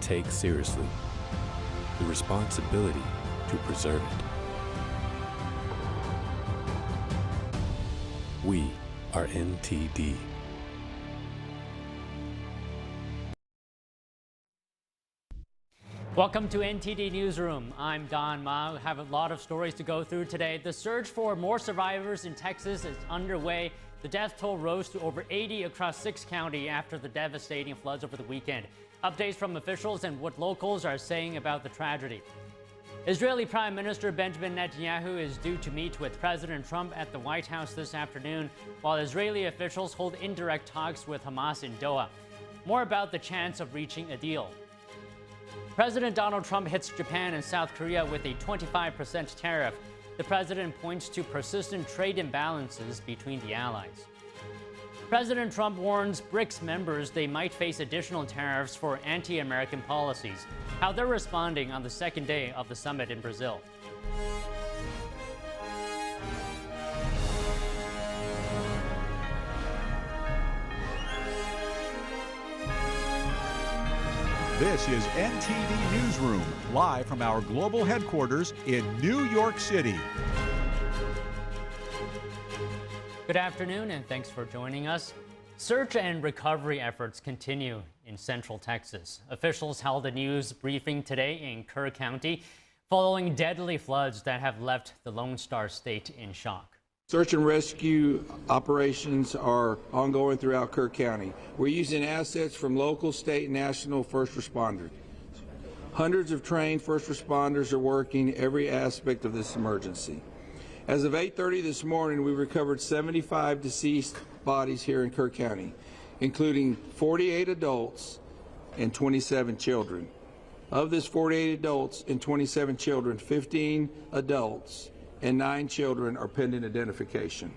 take seriously the responsibility to preserve it. We are NTD. Welcome to NTD Newsroom. I'm Don Ma. We have a lot of stories to go through today. The search for more survivors in Texas is underway. The death toll rose to over 80 across 6 counties after the devastating floods over the weekend. Updates from officials and what locals are saying about the tragedy. Israeli Prime Minister Benjamin Netanyahu is due to meet with President Trump at the White House this afternoon, while Israeli officials hold indirect talks with Hamas in Doha. More about the chance of reaching a deal. President Donald Trump hits Japan and South Korea with a 25% tariff. The president points to persistent trade imbalances between the allies. President Trump warns BRICS members they might face additional tariffs for anti-American policies. How they're responding on the second day of the summit in Brazil. This is NTD Newsroom, live from our global headquarters in New York City. Good afternoon, and thanks for joining us. Search and recovery efforts continue in Central Texas. Officials held a news briefing today in Kerr County following deadly floods that have left the Lone Star State in shock. Search and rescue operations are ongoing throughout Kerr County. We're using assets from local, state, and national first responders. Hundreds of trained first responders are working every aspect of this emergency. As of 8:30 this morning, we recovered 75 deceased bodies here in Kerr County, including 48 adults and 27 children. Of this 48 adults and 27 children, 15 adults and 9 children are pending identification.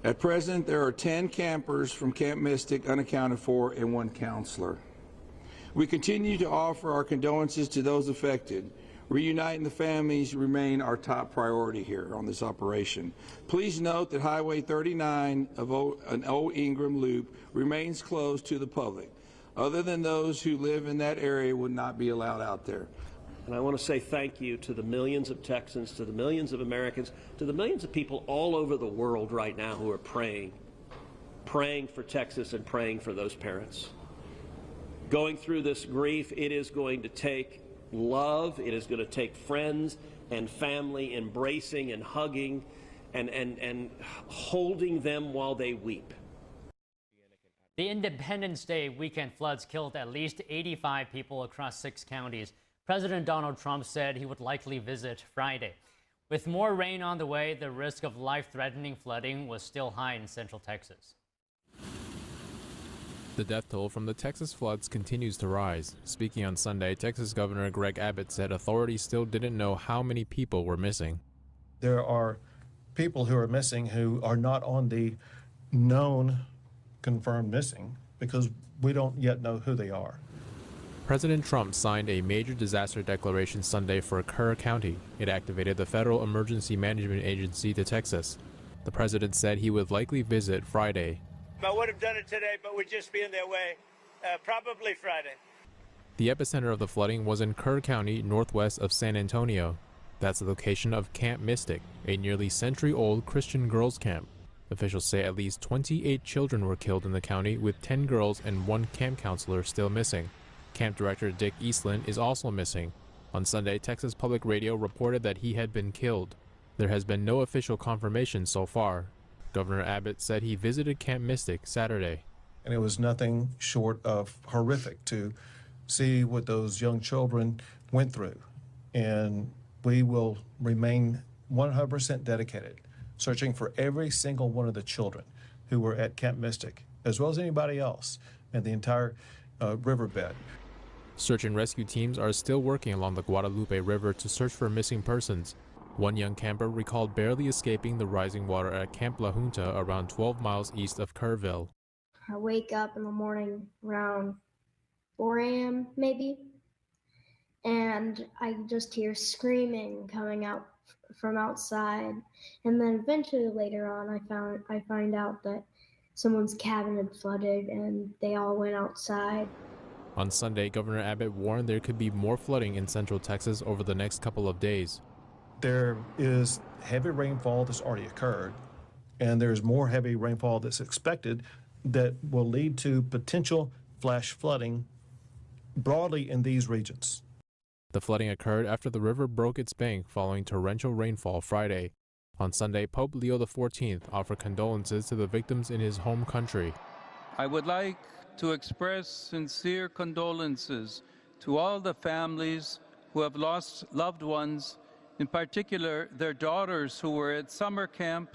At present, there are 10 campers from Camp Mystic unaccounted for and 1 counselor. We continue to offer our condolences to those affected. Reuniting the families remain our top priority here on this operation. Please note that Highway 39 of an Old Ingram Loop remains closed to the public. Other than those who live in that area would not be allowed out there. And I want to say thank you to the millions of Texans, to the millions of Americans, to the millions of people all over the world right now who are praying for Texas and praying for those parents. Going through this grief, it is going to take love, it is going to take friends and family embracing and hugging and holding them while they weep. The Independence Day weekend floods killed at least 85 people across 6 counties. President Donald Trump said he would likely visit Friday. With more rain on the way, the risk of life-threatening flooding was still high in Central Texas. The death toll from the Texas floods continues to rise. Speaking on Sunday, Texas Governor Greg Abbott said authorities still didn't know how many people were missing. There are people who are missing who are not on the known confirmed missing because we don't yet know who they are. President Trump signed a major disaster declaration Sunday for Kerr County. It activated the Federal Emergency Management Agency to Texas. The president said he would likely visit Friday. I would have done it today, but we'd just be in their way. Probably Friday. The epicenter of the flooding was in Kerr County, northwest of San Antonio. That's the location of Camp Mystic, a nearly century-old Christian girls' camp. Officials say at least 28 children were killed in the county, with 10 girls and 1 camp counselor still missing. Camp director Dick Eastland is also missing. On Sunday, Texas Public Radio reported that he had been killed. There has been no official confirmation so far. Governor Abbott said he visited Camp Mystic Saturday. And it was nothing short of horrific to see what those young children went through. And we will remain 100% dedicated, searching for every single one of the children who were at Camp Mystic, as well as anybody else in the entire riverbed. Search and rescue teams are still working along the Guadalupe River to search for missing persons. One young camper recalled barely escaping the rising water at Camp La Junta around 12 miles east of Kerrville. I wake up in the morning around 4 a.m. maybe, and I just hear screaming coming out from outside. And then eventually later on, I find out that someone's cabin had flooded and they all went outside. On Sunday, Governor Abbott warned there could be more flooding in central Texas over the next couple of days. There is heavy rainfall that's already occurred, and there's more heavy rainfall that's expected that will lead to potential flash flooding broadly in these regions. The flooding occurred after the river broke its bank following torrential rainfall Friday. On Sunday, Pope Leo XIV offered condolences to the victims in his home country. I would like to express sincere condolences to all the families who have lost loved ones, in particular their daughters who were at summer camp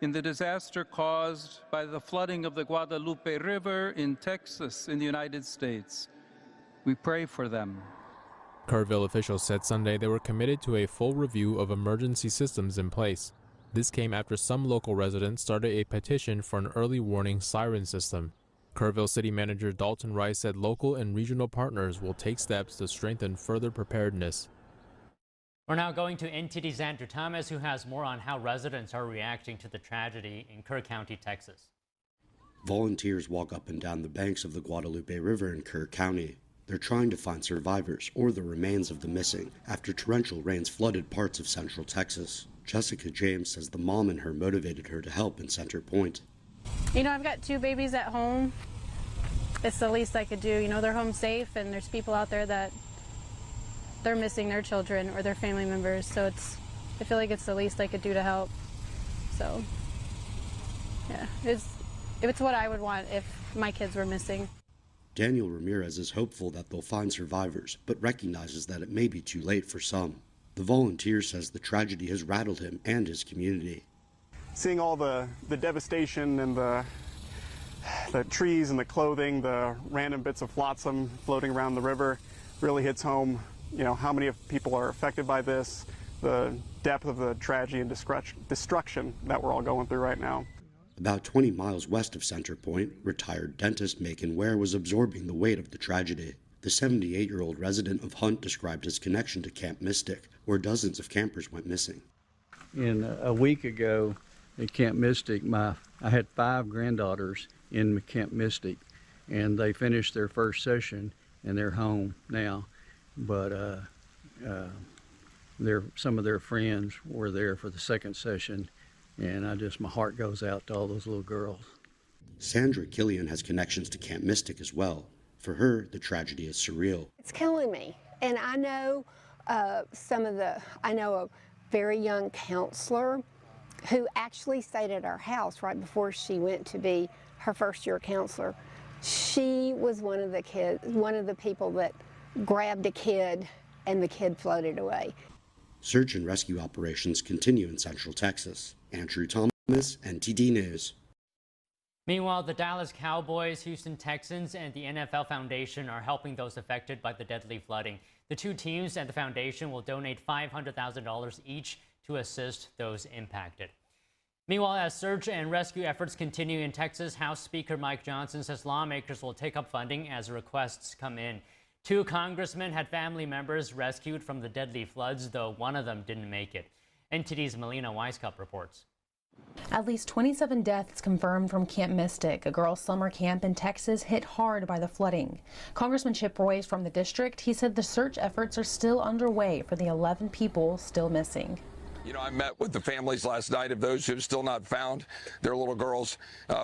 in the disaster caused by the flooding of the Guadalupe River in Texas in the United States. We pray for them. Kerrville officials said Sunday they were committed to a full review of emergency systems in place. This came after some local residents started a petition for an early warning siren system. Kerrville City Manager Dalton Rice said local and regional partners will take steps to strengthen further preparedness. We're now going to NTD's Andrew Thomas, who has more on how residents are reacting to the tragedy in Kerr County, Texas. Volunteers walk up and down the banks of the Guadalupe River in Kerr County. They're trying to find survivors or the remains of the missing after torrential rains flooded parts of central Texas. Jessica James says the mom and her motivated her to help in Center Point. You know, I've got 2 babies at home. It's the least I could do. You know, they're home safe, and there's people out there that they're missing their children or their family members, so I feel like it's the least I could do to help. So, yeah, it's what I would want if my kids were missing. Daniel Ramirez is hopeful that they'll find survivors, but recognizes that it may be too late for some. The volunteer says the tragedy has rattled him and his community. Seeing all the devastation and the trees and the clothing, the random bits of flotsam floating around the river really hits home. You know, how many people are affected by this, the depth of the tragedy and destruction that we're all going through right now. About 20 miles west of Center Point, retired dentist Macon Ware was absorbing the weight of the tragedy. The 78-year-old resident of Hunt described his connection to Camp Mystic, where dozens of campers went missing. A week ago at Camp Mystic, I had 5 granddaughters in Camp Mystic, and they finished their first session and they're home now. But some of their friends were there for the second session, and my heart goes out to all those little girls. Sandra Killian has connections to Camp Mystic as well. For her, the tragedy is surreal. It's killing me, and I know I know a very young counselor who actually stayed at our house right before she went to be her first-year counselor. She was one of the people that grabbed a kid and the kid floated away. Search and rescue operations continue in Central Texas. Andrew Thomas, NTD News. Meanwhile, the Dallas Cowboys, Houston Texans, and the NFL Foundation are helping those affected by the deadly flooding. The 2 teams and the foundation will donate $500,000 each to assist those impacted. Meanwhile, as search and rescue efforts continue in Texas, House Speaker Mike Johnson says lawmakers will take up funding as requests come in. 2 congressmen had family members rescued from the deadly floods, though one of them didn't make it. NTD's Melina Weisskopf reports. At least 27 deaths confirmed from Camp Mystic, a girls' summer camp in Texas hit hard by the flooding. Congressman Chip Roy from the district, he said the search efforts are still underway for the 11 people still missing. You know, I met with the families last night of those who have still not found their little girls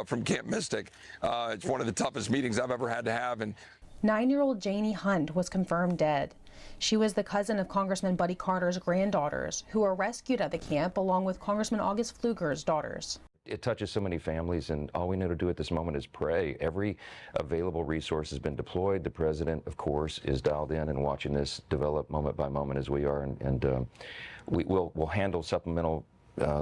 from Camp Mystic. It's one of the toughest meetings I've ever had to have. And 9-year-old Janie Hunt was confirmed dead. She was the cousin of Congressman Buddy Carter's granddaughters, who were rescued at the camp along with Congressman August Pfluger's daughters. It touches so many families, and all we know to do at this moment is pray. Every available resource has been deployed. The president, of course, is dialed in and watching this develop moment by moment as we are, and we'll handle supplemental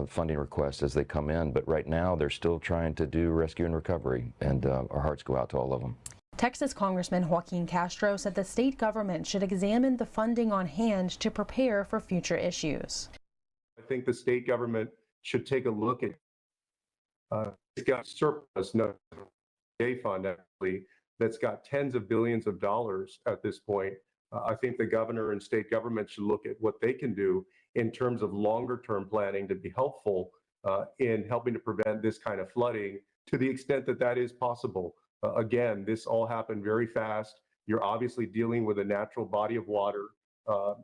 funding requests as they come in, but right now they're still trying to do rescue and recovery, and our hearts go out to all of them. Texas Congressman Joaquin Castro said the state government should examine the funding on hand to prepare for future issues. I think the state government should take a look at it's got surplus fund actually that's got tens of billions of dollars at this point. I think the governor and state government should look at what they can do in terms of longer term planning to be helpful in helping to prevent this kind of flooding to the extent that that is possible. Again, this all happened very fast. You're obviously dealing with a natural body of water.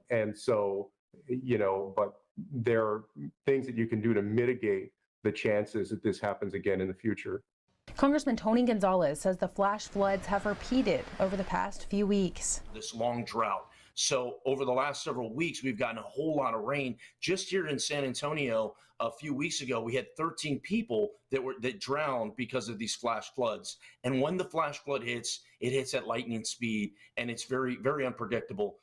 And so, but there are things that you can do to mitigate the chances that this happens again in the future. Congressman Tony Gonzalez says the flash floods have repeated over the past few weeks. This long drought. So over the last several weeks, we've gotten a whole lot of rain. Just here in San Antonio, a few weeks ago, we had 13 people that drowned because of these flash floods. And when the flash flood hits, it hits at lightning speed, and it's very, very unpredictable.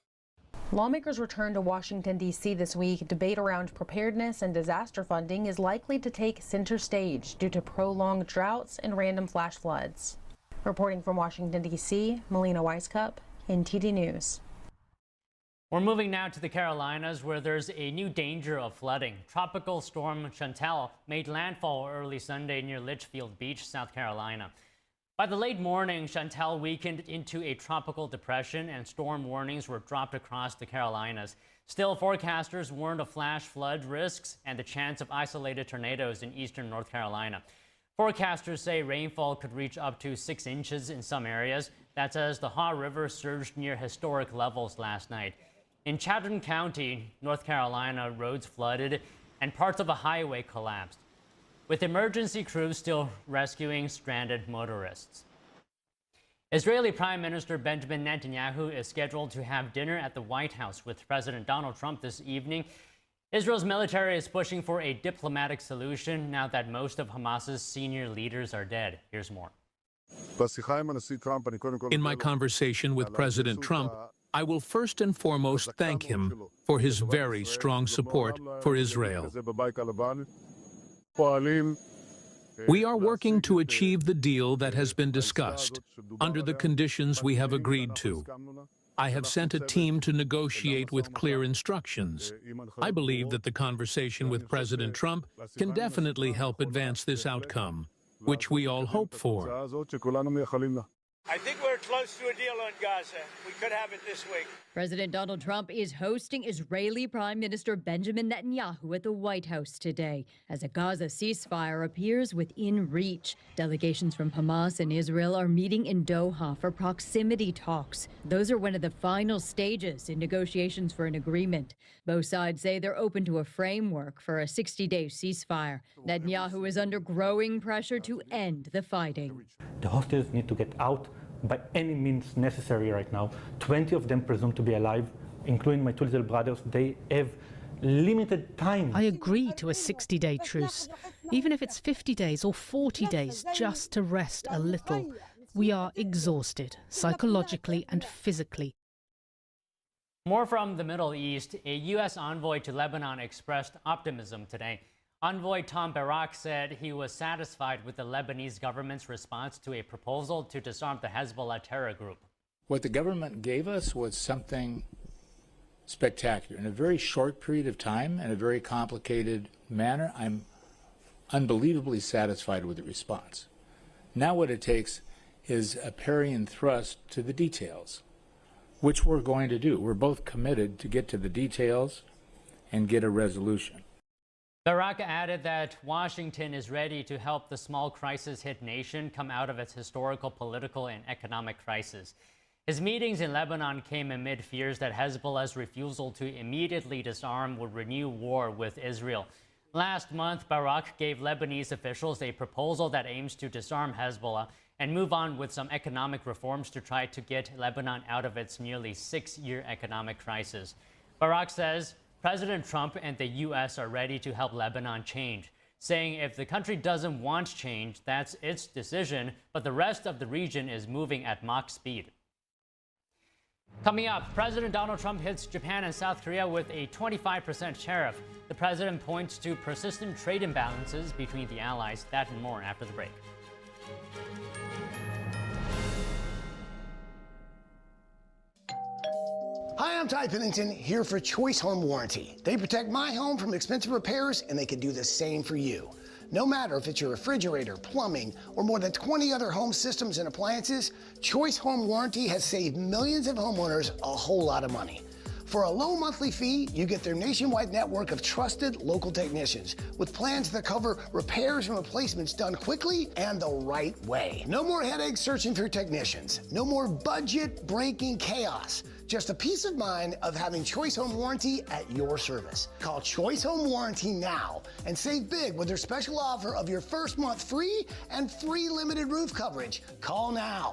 Lawmakers return to Washington, D.C. this week. Debate around preparedness and disaster funding is likely to take center stage due to prolonged droughts and random flash floods. Reporting from Washington, D.C., Melina Weiskup, NTD News. We're moving now to the Carolinas, where there's a new danger of flooding. Tropical storm Chantal made landfall early Sunday near Litchfield Beach, South Carolina. By the late morning, Chantal weakened into a tropical depression, and storm warnings were dropped across the Carolinas. Still, forecasters warned of flash flood risks and the chance of isolated tornadoes in eastern North Carolina. Forecasters say rainfall could reach up to 6 inches in some areas. That's as the Haw River surged near historic levels last night. In Chadron County, North Carolina, roads flooded and parts of a highway collapsed, with emergency crews still rescuing stranded motorists. Israeli Prime Minister Benjamin Netanyahu is scheduled to have dinner at the White House with President Donald Trump this evening. Israel's military is pushing for a diplomatic solution now that most of Hamas's senior leaders are dead. Here's more. In my conversation with President Trump, I will first and foremost thank him for his very strong support for Israel. We are working to achieve the deal that has been discussed under the conditions we have agreed to. I have sent a team to negotiate with clear instructions. I believe that the conversation with President Trump can definitely help advance this outcome, which we all hope for. I think we're close to a deal on Gaza. We could have it this week. President Donald Trump is hosting Israeli Prime Minister Benjamin Netanyahu at the White House today as a Gaza ceasefire appears within reach. Delegations from Hamas and Israel are meeting in Doha for proximity talks. Those are one of the final stages in negotiations for an agreement. Both sides say they're open to a framework for a 60-day ceasefire. Netanyahu is under growing pressure to end the fighting. The hostages need to get out by any means necessary right now. 20 of them presumed to be alive, including my 2 little brothers. They have limited time. I agree to a 60-day truce, even if it's 50 days or 40 days, just to rest a little. We are exhausted, psychologically and physically. More from the Middle East. A U.S. envoy to Lebanon expressed optimism today. Envoy Tom Barak said he was satisfied with the Lebanese government's response to a proposal to disarm the Hezbollah terror group. What the government gave us was something spectacular. In a very short period of time, in a very complicated manner, I'm unbelievably satisfied with the response. Now what it takes is a parry and thrust to the details, which we're going to do. We're both committed to get to the details and get a resolution. Barak added that Washington is ready to help the small crisis-hit nation come out of its historical political and economic crisis. His meetings in Lebanon came amid fears that Hezbollah's refusal to immediately disarm would renew war with Israel. Last month, Barak gave Lebanese officials a proposal that aims to disarm Hezbollah and move on with some economic reforms to try to get Lebanon out of its nearly 6-year economic crisis. Barak says President Trump and the U.S. are ready to help Lebanon change, saying if the country doesn't want change, that's its decision, but the rest of the region is moving at Mach speed. Coming up, President Donald Trump hits Japan and South Korea with a 25% tariff. The president points to persistent trade imbalances between the allies. That and more after the break. Hi, I'm Ty Pennington, here for Choice Home Warranty. They protect my home from expensive repairs, and they can do the same for you. No matter if it's your refrigerator, plumbing, or more than 20 other home systems and appliances, Choice Home Warranty has saved millions of homeowners a whole lot of money. For a low monthly fee, you get their nationwide network of trusted local technicians with plans that cover repairs and replacements done quickly and the right way. No more headaches searching for technicians. No more budget-breaking chaos. Just a peace of mind of having Choice Home Warranty at your service. Call Choice Home Warranty now and save big with their special offer of your first month free and free limited roof coverage. Call now.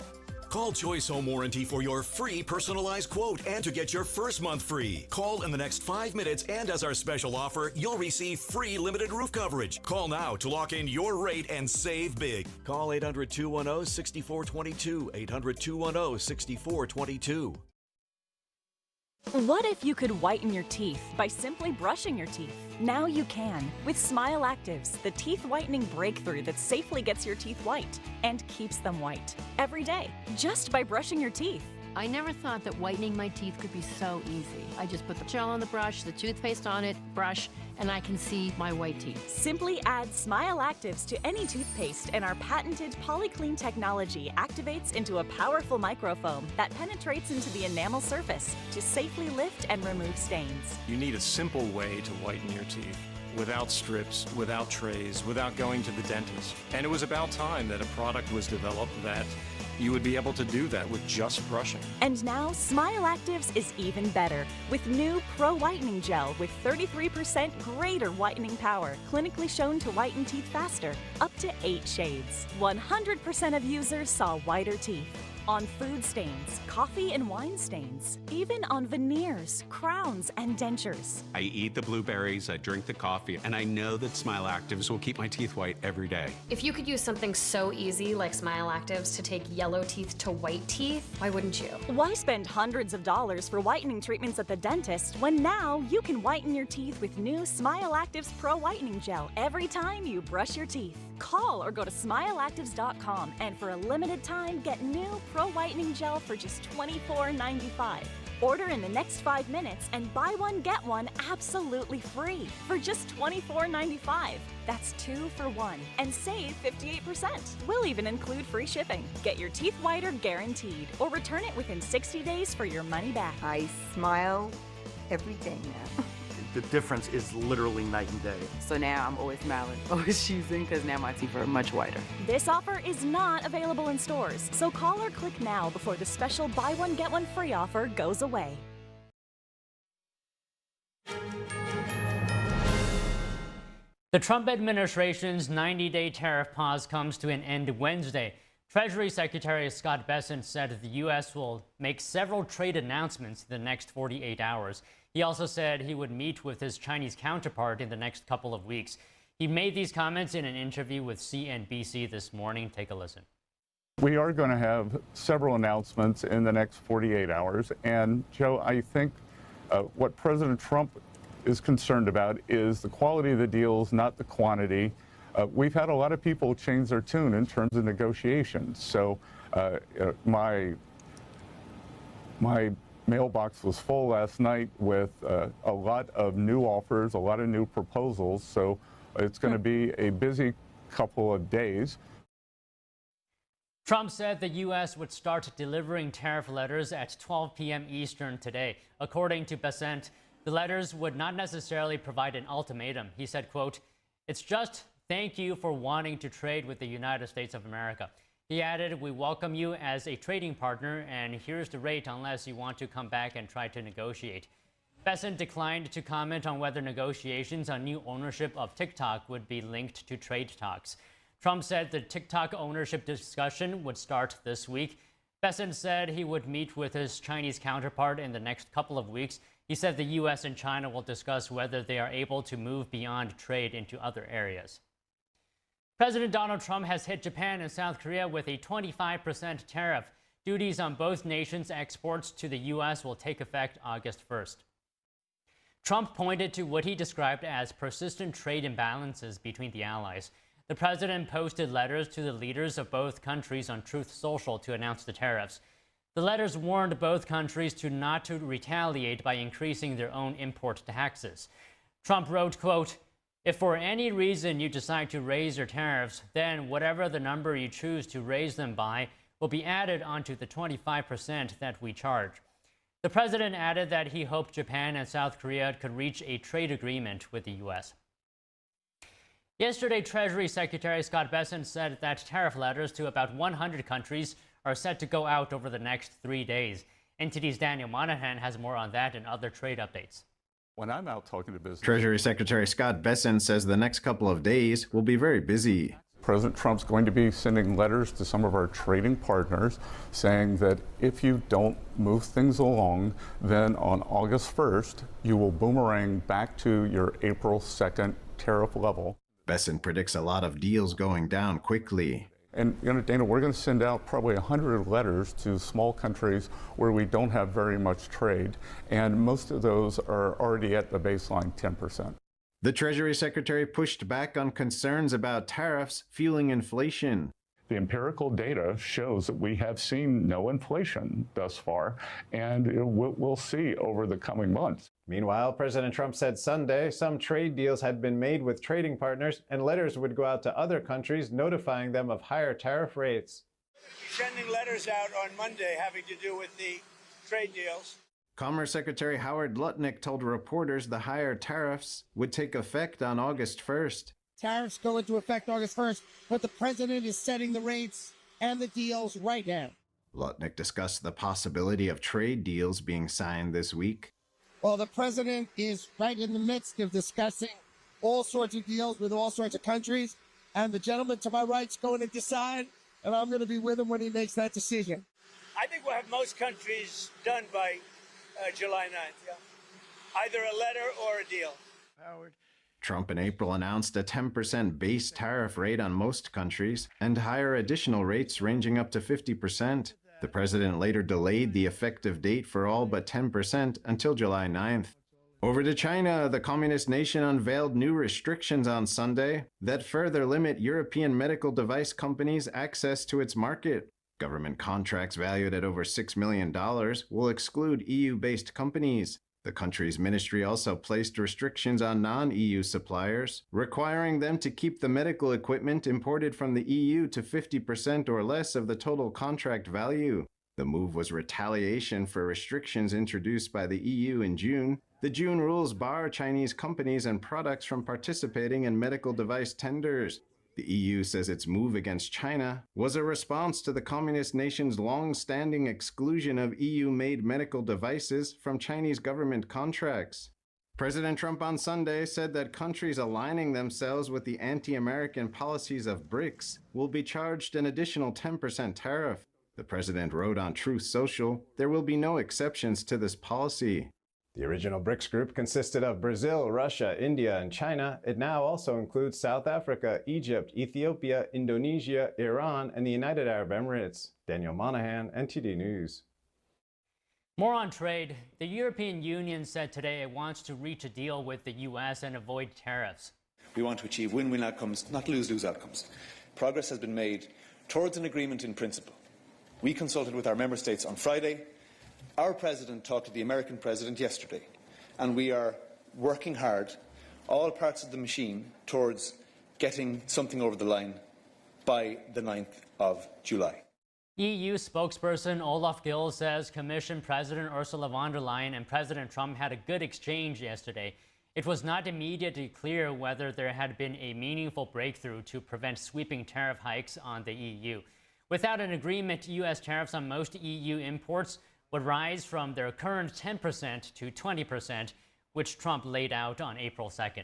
Call Choice Home Warranty for your free personalized quote and to get your first month free. Call in the next 5 minutes, and as our special offer, you'll receive free limited roof coverage. Call now to lock in your rate and save big. Call 800-210-6422. 800-210-6422. What if you could whiten your teeth by simply brushing your teeth? Now you can with Smile Actives, the teeth whitening breakthrough that safely gets your teeth white and keeps them white every day, just by brushing your teeth. I never thought that whitening my teeth could be so easy. I just put the gel on the brush, the toothpaste on it, brush, and I can see my white teeth. Simply add Smile Actives to any toothpaste, and our patented PolyClean technology activates into a powerful microfoam that penetrates into the enamel surface to safely lift and remove stains. You need a simple way to whiten your teeth, without strips, without trays, without going to the dentist. And it was about time that a product was developed that you would be able to do that with just brushing. And now Smile Actives is even better with new Pro Whitening Gel with 33% greater whitening power, clinically shown to whiten teeth faster, up to 8 shades. 100% of users saw whiter teeth. On food stains, coffee and wine stains, even on veneers, crowns, and dentures. I eat the blueberries, I drink the coffee, and I know that Smile Actives will keep my teeth white every day. If you could use something so easy like Smile Actives to take yellow teeth to white teeth, why wouldn't you? Why spend hundreds of dollars for whitening treatments at the dentist when now you can whiten your teeth with new Smile Actives Pro Whitening Gel every time you brush your teeth? Call or go to smileactives.com and for a limited time get new Pro Whitening Gel for just $24.95. Order in the next 5 minutes and buy one, get one absolutely free for just $24.95. That's 2 for 1 and save 58%. We'll even include free shipping. Get your teeth whiter guaranteed or return it within 60 days for your money back. I smile every day now. The difference is literally night and day. So now I'm always smiling, always choosing, because now my teeth are much whiter. This offer is not available in stores, so call or click now before the special buy one, get one free offer goes away. The Trump administration's 90-day tariff pause comes to an end Wednesday. Treasury Secretary Scott Bessent said the U.S. will make several trade announcements in the next 48 hours. He also said he would meet with his Chinese counterpart in the next couple of weeks. He made these comments in an interview with CNBC this morning. Take a listen. We are going to have several announcements in the next 48 hours. And, Joe, I think what President Trump is concerned about is the quality of the deals, not the quantity. We've had a lot of people change their tune in terms of negotiations. So my mailbox was full last night with a lot of new offers, a lot of new proposals. So it's going to be a busy couple of days. Trump said the U.S. would start delivering tariff letters at 12 p.m. Eastern today. According to Bessent, the letters would not necessarily provide an ultimatum. He said, quote, "It's just thank you for wanting to trade with the United States of America." He added, "We welcome you as a trading partner, and here's the rate unless you want to come back and try to negotiate." Bessent declined to comment on whether negotiations on new ownership of TikTok would be linked to trade talks. Trump said the TikTok ownership discussion would start this week. Bessent said he would meet with his Chinese counterpart in the next couple of weeks. He said the U.S. and China will discuss whether they are able to move beyond trade into other areas. President Donald Trump has hit Japan and South Korea with a 25% tariff. Duties on both nations' exports to the U.S. will take effect August 1st. Trump pointed to what he described as persistent trade imbalances between the allies. The president posted letters to the leaders of both countries on Truth Social to announce the tariffs. The letters warned both countries not to retaliate by increasing their own import taxes. Trump wrote, quote, "If for any reason you decide to raise your tariffs, then whatever the number you choose to raise them by will be added onto the 25% that we charge." The president added that he hoped Japan and South Korea could reach a trade agreement with the U.S. Yesterday, Treasury Secretary Scott Bessent said that tariff letters to about 100 countries are set to go out over the next 3 days. NTD's Daniel Monahan has more on that and other trade updates. When I'm out talking to business, Treasury Secretary Scott Bessent says the next couple of days will be very busy. President Trump's going to be sending letters to some of our trading partners saying that if you don't move things along, then on August 1st, you will boomerang back to your April 2nd tariff level. Bessent predicts a lot of deals going down quickly. And, Dana, we're going to send out probably 100 letters to small countries where we don't have very much trade, and most of those are already at the baseline 10%. The Treasury Secretary pushed back on concerns about tariffs fueling inflation. The empirical data shows that we have seen no inflation thus far, and we'll see over the coming months. Meanwhile, President Trump said Sunday some trade deals had been made with trading partners, and letters would go out to other countries notifying them of higher tariff rates. Sending letters out on Monday having to do with the trade deals. Commerce Secretary Howard Lutnick told reporters the higher tariffs would take effect on August 1st. Tariffs go into effect August 1st, but the president is setting the rates and the deals right now. Lutnick discussed the possibility of trade deals being signed this week. Well, the president is right in the midst of discussing all sorts of deals with all sorts of countries, and the gentleman to my right is going to decide, and I'm going to be with him when he makes that decision. I think we'll have most countries done by July 9th, yeah. Either a letter or a deal. Howard. Trump in April announced a 10% base tariff rate on most countries and higher additional rates ranging up to 50%. The president later delayed the effective date for all but 10% until July 9th. Over to China, the communist nation unveiled new restrictions on Sunday that further limit European medical device companies' access to its market. Government contracts valued at over $6 million will exclude EU-based companies. The country's ministry also placed restrictions on non-EU suppliers, requiring them to keep the medical equipment imported from the EU to 50% or less of the total contract value. The move was retaliation for restrictions introduced by the EU in June. The June rules bar Chinese companies and products from participating in medical device tenders. The EU says its move against China was a response to the communist nation's long-standing exclusion of EU-made medical devices from Chinese government contracts. President Trump on Sunday said that countries aligning themselves with the anti-American policies of BRICS will be charged an additional 10% tariff. The president wrote on Truth Social, "There will be no exceptions to this policy." The original BRICS group consisted of Brazil, Russia, India, and China. It now also includes South Africa, Egypt, Ethiopia, Indonesia, Iran, and the United Arab Emirates. Daniel Monahan, NTD News. More on trade. The European Union said today it wants to reach a deal with the U.S. and avoid tariffs. We want to achieve win-win outcomes, not lose-lose outcomes. Progress has been made towards an agreement in principle. We consulted with our member states on Friday. Our president talked to the American president yesterday, and we are working hard, all parts of the machine, towards getting something over the line by the 9th of July. EU spokesperson Olaf Gill says Commission President Ursula von der Leyen and President Trump had a good exchange yesterday. It was not immediately clear whether there had been a meaningful breakthrough to prevent sweeping tariff hikes on the EU. Without an agreement, U.S. tariffs on most EU imports would rise from their current 10% to 20%, which Trump laid out on April 2nd.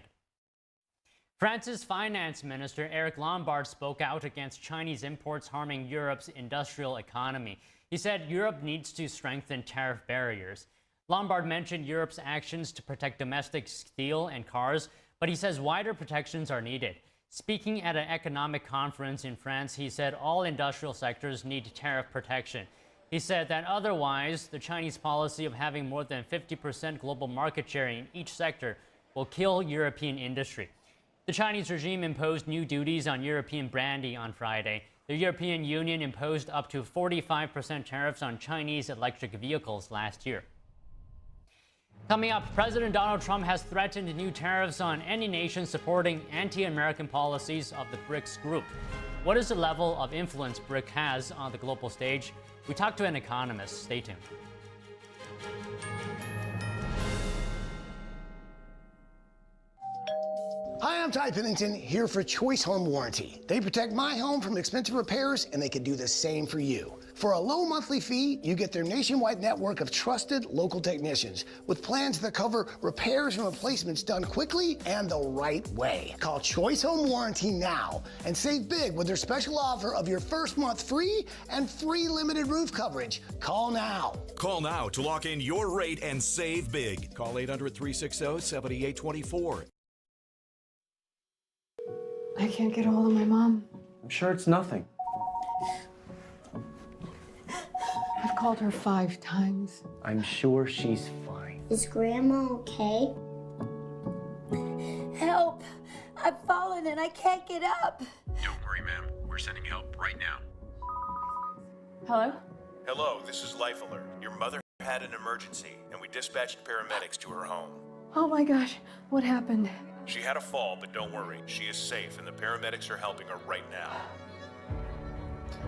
France's finance minister Eric Lombard spoke out against Chinese imports harming Europe's industrial economy. He said Europe needs to strengthen tariff barriers. Lombard mentioned Europe's actions to protect domestic steel and cars, but he says wider protections are needed. Speaking at an economic conference in France, he said all industrial sectors need tariff protection. He said that otherwise, the Chinese policy of having more than 50% global market share in each sector will kill European industry. The Chinese regime imposed new duties on European brandy on Friday. The European Union imposed up to 45% tariffs on Chinese electric vehicles last year. Coming up, President Donald Trump has threatened new tariffs on any nation supporting anti-American policies of the BRICS group. What is the level of influence BRICS has on the global stage? We talked to an economist. Stay tuned. Hi, I'm Ty Pennington, here for Choice Home Warranty. They protect my home from expensive repairs, and they can do the same for you. For a low monthly fee, you get their nationwide network of trusted local technicians with plans that cover repairs and replacements done quickly and the right way. Call Choice Home Warranty now and save big with their special offer of your first month free and free limited roof coverage. Call now. Call now to lock in your rate and save big. Call 800-360-7824. I can't get a hold of my mom. I'm sure it's nothing. I've called her 5 times. I'm sure she's fine. Is Grandma okay? Help! I've fallen and I can't get up. Don't worry, ma'am. We're sending help right now. Hello? Hello, this is Life Alert. Your mother had an emergency, and we dispatched paramedics to her home. Oh my gosh, what happened? She had a fall, but don't worry. She is safe, and the paramedics are helping her right now.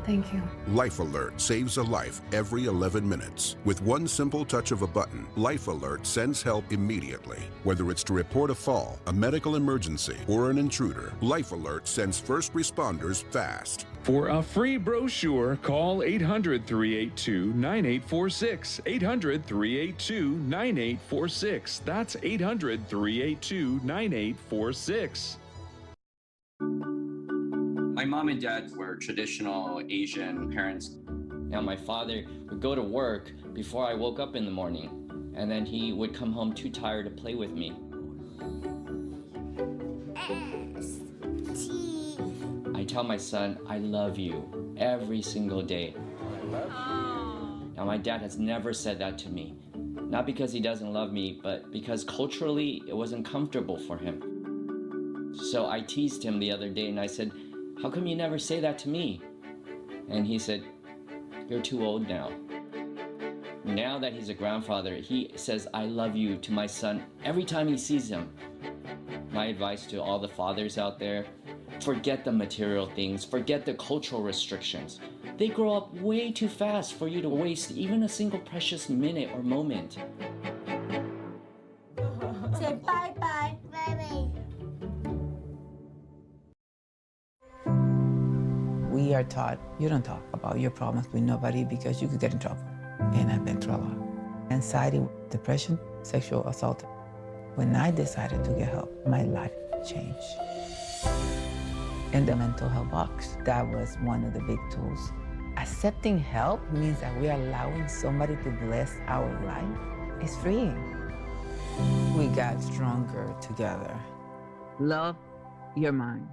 Thank you. Life Alert saves a life every 11 minutes. With one simple touch of a button, Life Alert sends help immediately. Whether it's to report a fall, a medical emergency, or an intruder, Life Alert sends first responders fast. For a free brochure, call 800-382-9846. 800-382-9846. That's 800-382-9846. My mom and dad were traditional Asian parents. Now my father would go to work before I woke up in the morning, and then he would come home too tired to play with me. I tell my son, I love you every single day. Now my dad has never said that to me. Not because he doesn't love me, but because culturally it wasn't comfortable for him. So I teased him the other day and I said, how come you never say that to me? And he said, you're too old now. Now that he's a grandfather, he says, I love you to my son every time he sees him. My advice to all the fathers out there, forget the material things, forget the cultural restrictions. They grow up way too fast for you to waste even a single precious minute or moment. Say bye-bye. Bye-bye. We are taught, you don't talk about your problems with nobody because you could get in trouble. And I've been through a lot. Anxiety, depression, sexual assault. When I decided to get help, my life changed. In the mental health box, that was one of the big tools. Accepting help means that we are allowing somebody to bless our life. It's freeing. We got stronger together. Love your mind.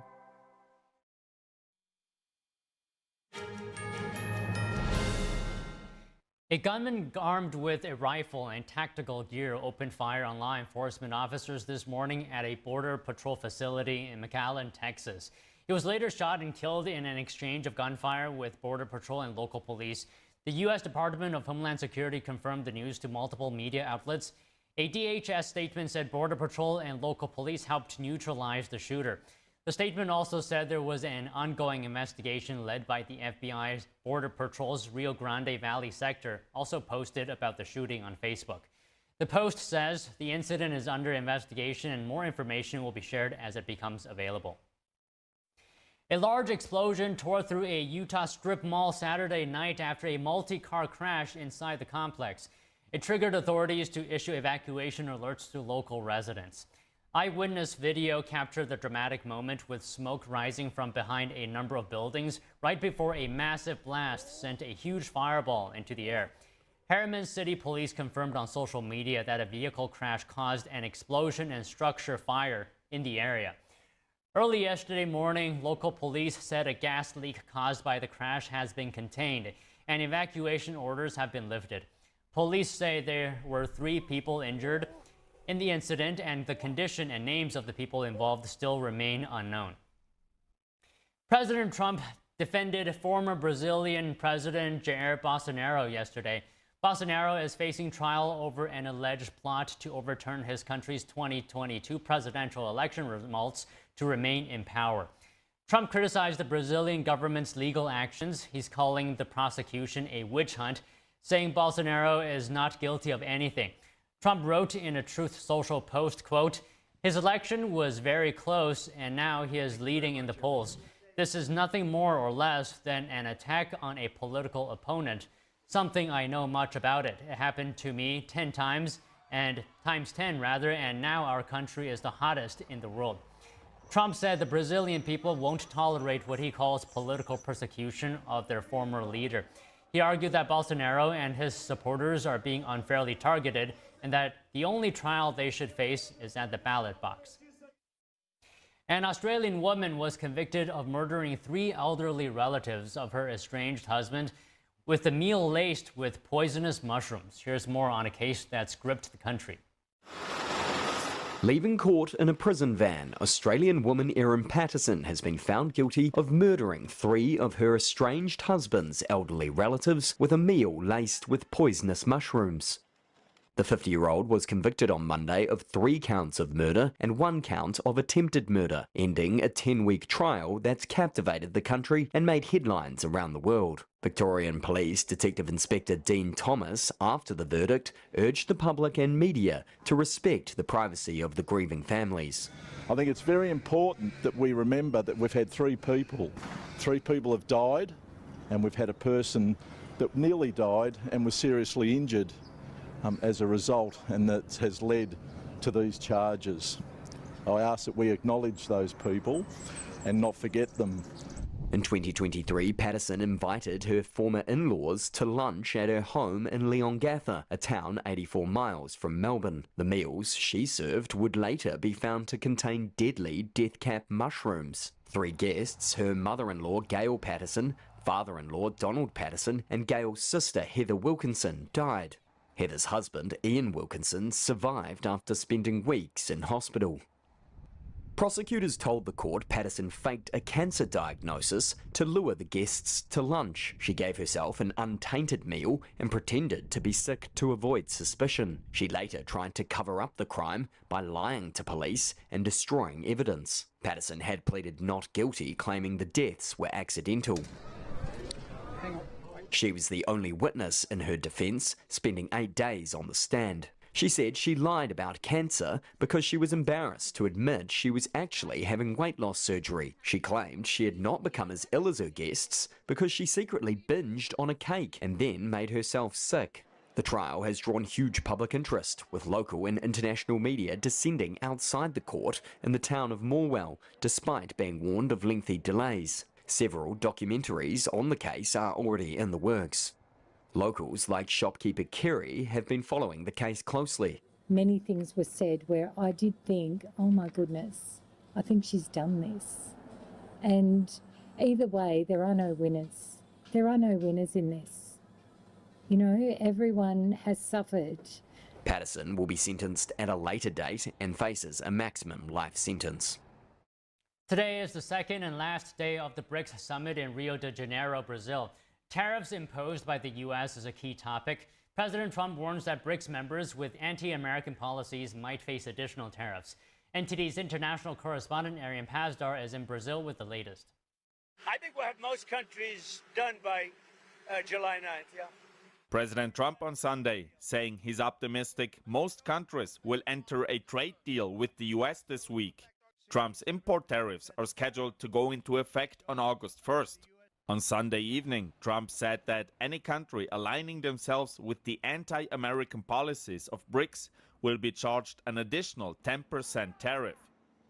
A gunman armed with a rifle and tactical gear opened fire on law enforcement officers this morning at a Border Patrol facility in McAllen, Texas. He was later shot and killed in an exchange of gunfire with Border Patrol and local police. The U.S. Department of Homeland Security confirmed the news to multiple media outlets. A DHS statement said Border Patrol and local police helped neutralize the shooter. The statement also said there was an ongoing investigation led by the FBI's Border Patrol's Rio Grande Valley sector, also posted about the shooting on Facebook. The post says the incident is under investigation and more information will be shared as it becomes available. A large explosion tore through a Utah strip mall Saturday night after a multi-car crash inside the complex. It triggered authorities to issue evacuation alerts to local residents. Eyewitness video captured the dramatic moment with smoke rising from behind a number of buildings right before a massive blast sent a huge fireball into the air. Harriman City Police confirmed on social media that a vehicle crash caused an explosion and structure fire in the area. Early yesterday morning, local police said a gas leak caused by the crash has been contained and evacuation orders have been lifted. Police say there were 3 people injured in the incident, and the condition and names of the people involved still remain unknown. President Trump defended former Brazilian President Jair Bolsonaro yesterday. Bolsonaro is facing trial over an alleged plot to overturn his country's 2022 presidential election results to remain in power. Trump criticized the Brazilian government's legal actions. He's calling the prosecution a witch hunt, saying Bolsonaro is not guilty of anything. Trump wrote in a Truth Social post, quote, His election was very close, and now he is leading in the polls. This is nothing more or less than an attack on a political opponent, something I know much about it. It happened to me 10 times, and times 10 rather, and now our country is the hottest in the world. Trump said the Brazilian people won't tolerate what he calls political persecution of their former leader. He argued that Bolsonaro and his supporters are being unfairly targeted and that the only trial they should face is at the ballot box. An Australian woman was convicted of murdering 3 elderly relatives of her estranged husband with a meal laced with poisonous mushrooms. Here's more on a case that's gripped the country. Leaving court in a prison van, Australian woman Erin Patterson has been found guilty of murdering 3 of her estranged husband's elderly relatives with a meal laced with poisonous mushrooms. The 50-year-old was convicted on Monday of 3 counts of murder and 1 count of attempted murder, ending a 10-week trial that's captivated the country and made headlines around the world. Victorian Police Detective Inspector Dean Thomas, after the verdict, urged the public and media to respect the privacy of the grieving families. I think it's very important that we remember that we've had 3 people. 3 people have died, and we've had a person that nearly died and was seriously injured as a result, and that has led to these charges. I ask that we acknowledge those people and not forget them. In 2023, Patterson invited her former in-laws to lunch at her home in Leongatha, a town 84 miles from Melbourne. The meals she served would later be found to contain deadly death-cap mushrooms. 3 guests, her mother-in-law Gail Patterson, father-in-law Donald Patterson, and Gail's sister Heather Wilkinson died. Heather's husband, Ian Wilkinson, survived after spending weeks in hospital. Prosecutors told the court Patterson faked a cancer diagnosis to lure the guests to lunch. She gave herself an untainted meal and pretended to be sick to avoid suspicion. She later tried to cover up the crime by lying to police and destroying evidence. Patterson had pleaded not guilty, claiming the deaths were accidental. She was the only witness in her defence, spending 8 days on the stand. She said she lied about cancer because she was embarrassed to admit she was actually having weight loss surgery. She claimed she had not become as ill as her guests because she secretly binged on a cake and then made herself sick. The trial has drawn huge public interest, with local and international media descending outside the court in the town of Morwell, despite being warned of lengthy delays. Several documentaries on the case are already in the works. Locals like shopkeeper Kerry have been following the case closely. Many things were said where I did think, oh my goodness, I think she's done this. And either way, there are no winners. There are no winners in this. You know, everyone has suffered. Patterson will be sentenced at a later date and faces a maximum life sentence. Today is the second and last day of the BRICS summit in Rio de Janeiro, Brazil. Tariffs imposed by the U.S. is a key topic. President Trump warns that BRICS members with anti-American policies might face additional tariffs. NTD's international correspondent Arian Pazdar is in Brazil with the latest. I think we'll have most countries done by July 9th, yeah. President Trump on Sunday saying he's optimistic most countries will enter a trade deal with the U.S. this week. Trump's import tariffs are scheduled to go into effect on August 1st. On Sunday evening, Trump said that any country aligning themselves with the anti-American policies of BRICS will be charged an additional 10% tariff.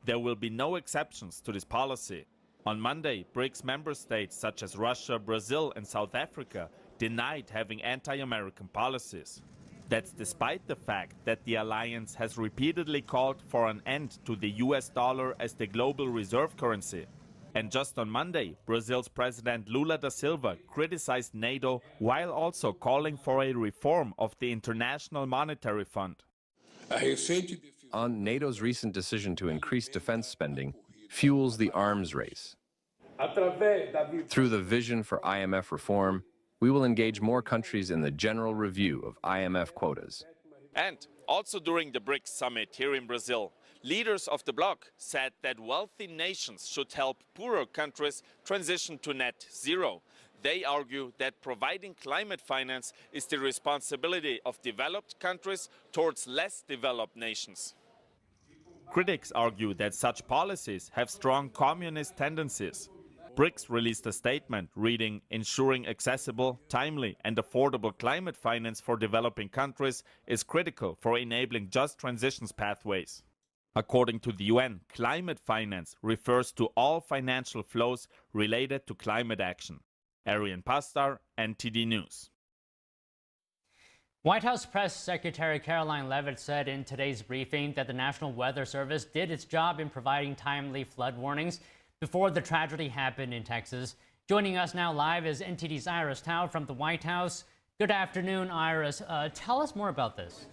There will be no exceptions to this policy. On Monday, BRICS member states such as Russia, Brazil, and South Africa denied having anti-American policies. That's despite the fact that the alliance has repeatedly called for an end to the US dollar as the global reserve currency. And just on Monday, Brazil's President Lula da Silva criticized NATO while also calling for a reform of the International Monetary Fund. On NATO's recent decision to increase defense spending fuels the arms race. Through the vision for IMF reform, we will engage more countries in the general review of IMF quotas. And also during the BRICS summit here in Brazil, leaders of the bloc said that wealthy nations should help poorer countries transition to net zero. They argue that providing climate finance is the responsibility of developed countries towards less developed nations. Critics argue that such policies have strong communist tendencies. BRICS released a statement reading, "Ensuring accessible, timely and affordable climate finance for developing countries is critical for enabling just transitions pathways." According to the UN, climate finance refers to all financial flows related to climate action. Arian Pastar, NTD News. White House Press Secretary Caroline Leavitt said in today's briefing that the National Weather Service did its job in providing timely flood warnings before the tragedy happened in Texas. Joining us now live is NTD's Iris Tao from the White House. Good afternoon, Iris. Tell us more about this.